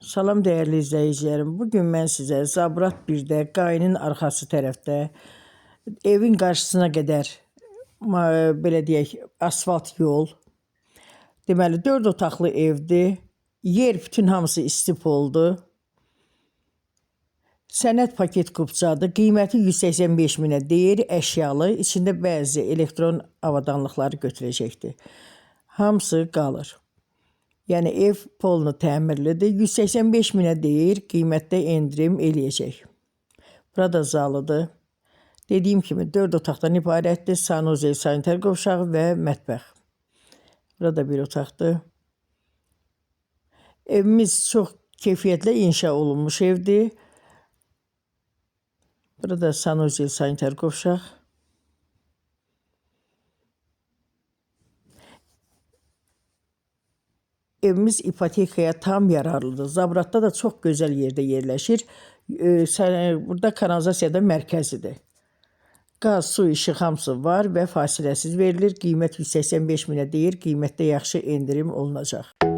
Salam dəyərli izləyicilərim. Bugün mən sizə Zabrat 1-də Qayının arxası tərəfdə evin qarşısına qədər belə deyək, asfalt yol. Deməli 4 otaqlı evdir. Yer bütün hamısı istif oldu. Sənəd paket kupçadır. Qiyməti 185 minə deyir, əşyalı. İçində bəzi elektron avadanlıqları götürəcəkdir. Hamısı qalır. Yəni ev polnu təmirlidir. 185 minə deyir, qiymətdə endirim eləyəcək. Burada zalıdır. Dediyim kimi 4 otaqdan ibarətdir. Sanuzel, sanitar qovşağı və mətbəx. Burada bir otaqdır. Evimiz çox keyfiyyətlə inşa olunmuş evdir. Burada sanuzel, sanitar qovşaq. Evimiz ipotekaya tam yararlıdır. Zabratda da çox gözəl yerdə yerləşir. Burada kanalizasiyada mərkəzidir. Qaz, su, işıq hamısı var və fasiləsiz verilir. Qiymət 185 minə deyir. Qiymətdə yaxşı endirim olunacaq.